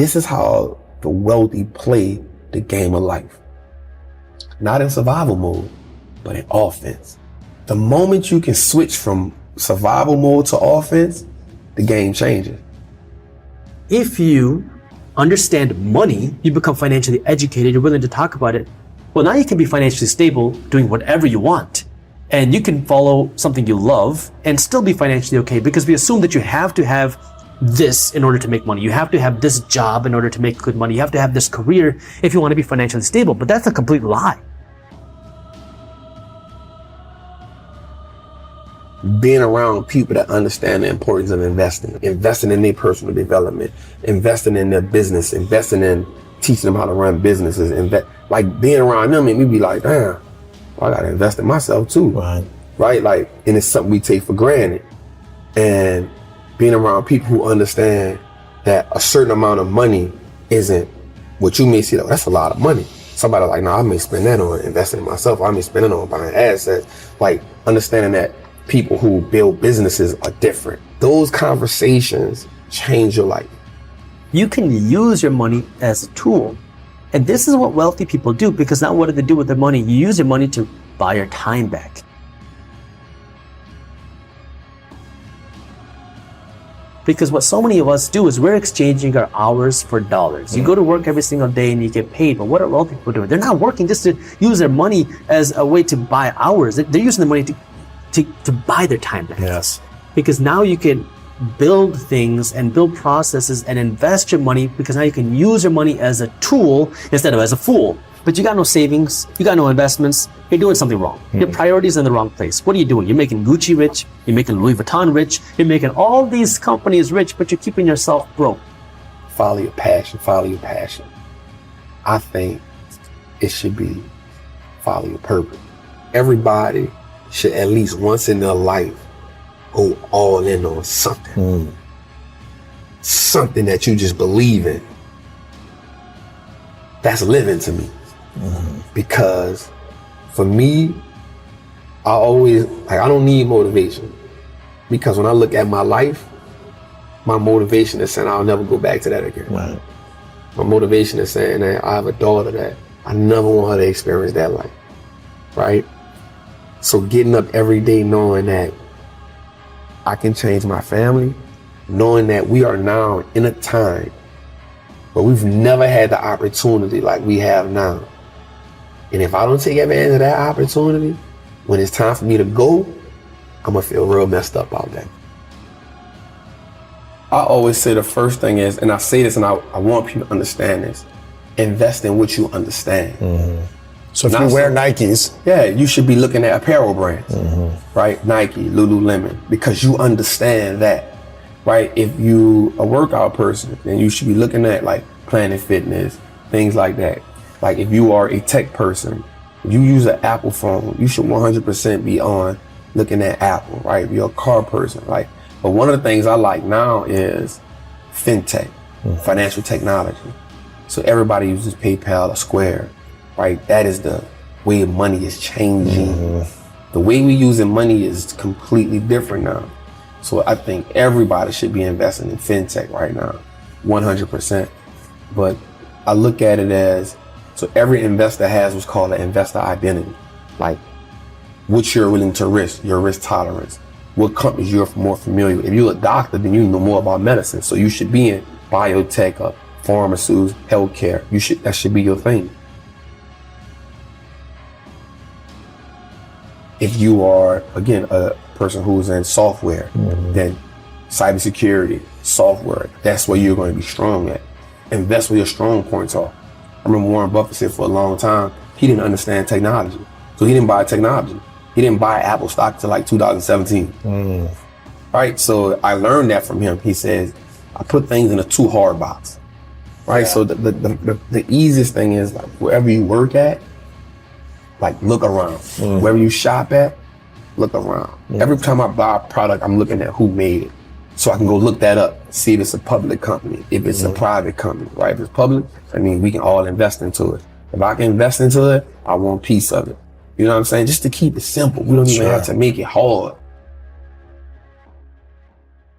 This is how the wealthy play the game of life. Not in survival mode, but in offense. The moment you can switch from survival mode to offense, the game changes. If you understand money, you become financially educated, you're willing to talk about it. Well, now you can be financially stable doing whatever you want. And you can follow something you love and still be financially okay, because we assume that you have to have this in order to make money. You have to have this job in order to make good money. You have to have this career if you want to be financially stable. But that's a complete lie. Being around people that understand the importance of investing in their personal development, investing in their business, investing in teaching them how to run businesses, like being around them, and me be like, damn, I gotta invest in myself too. Right? Like, and it's something we take for granted. And being around people who understand that a certain amount of money isn't what you may see, like, that's a lot of money. Somebody like, no, I may spend that on investing in myself. I may spend it on buying assets. Like, understanding that people who build businesses are different. Those conversations change your life. You can use your money as a tool. And this is what wealthy people do, because now what do they do with their money? You use your money to buy your time back. Because what so many of us do is we're exchanging our hours for dollars. You go to work every single day and you get paid, but what are wealthy people doing? They're not working just to use their money as a way to buy hours. They're using the money to buy their time back. Yes. Because now you can build things and build processes and invest your money, because now you can use your money as a tool instead of as a fool. But you got no savings, you got no investments, you're doing something wrong. Your priorities are in the wrong place. What are you doing? You're making Gucci rich, you're making Louis Vuitton rich, you're making all these companies rich, but you're keeping yourself broke. Follow your passion, follow your passion. I think it should be follow your purpose. Everybody should at least once in their life go all in on something. Something that you just believe in. That's living to me. Because for me, I don't need motivation. Because when I look at my life, my motivation is saying I'll never go back to that again. Right. My motivation is saying that I have a daughter that I never want her to experience that life. Right? So getting up every day knowing that I can change my family, knowing that we are now in a time where we've never had the opportunity like we have now. And if I don't take advantage of that opportunity, when it's time for me to go, I'm gonna feel real messed up out there. I always say the first thing is, and I say this and I want people to understand this, invest in what you understand. So if you wear Nikes, yeah, you should be looking at apparel brands, right? Nike, Lululemon, because you understand that, right? If you a workout person, then you should be looking at like Planet Fitness, things like that. Like if you are a tech person, if you use an Apple phone, you should 100% be on looking at Apple, right? If you're a car person, right? But one of the things I like now is fintech, financial technology. So everybody uses PayPal or Square, right? That is the way money is changing. The way we using money is completely different now. So I think everybody should be investing in fintech right now, 100%. But I look at it as, so every investor has what's called an investor identity. Like what you're willing to risk, your risk tolerance, what companies you're more familiar with. If you're a doctor, then you know more about medicine. So you should be in biotech or pharmaceuticals, healthcare. That should be your thing. If you are, again, a person who's in software, then cybersecurity, software, that's where you're going to be strong at. Invest where your strong points are. I remember Warren Buffett said for a long time, he didn't understand technology. So he didn't buy technology. He didn't buy Apple stock till like 2017. Right? So I learned that from him. He says, I put things in a too hard box. Right? Yeah. So the easiest thing is like wherever you work at, like look around. Wherever you shop at, look around. Every time I buy a product, I'm looking at who made it. So I can go look that up, see if it's a public company, if it's a private company, right? If it's public, I mean, we can all invest into it. If I can invest into it, I want a piece of it. You know what I'm saying? Just to keep it simple. We don't even have to make it hard.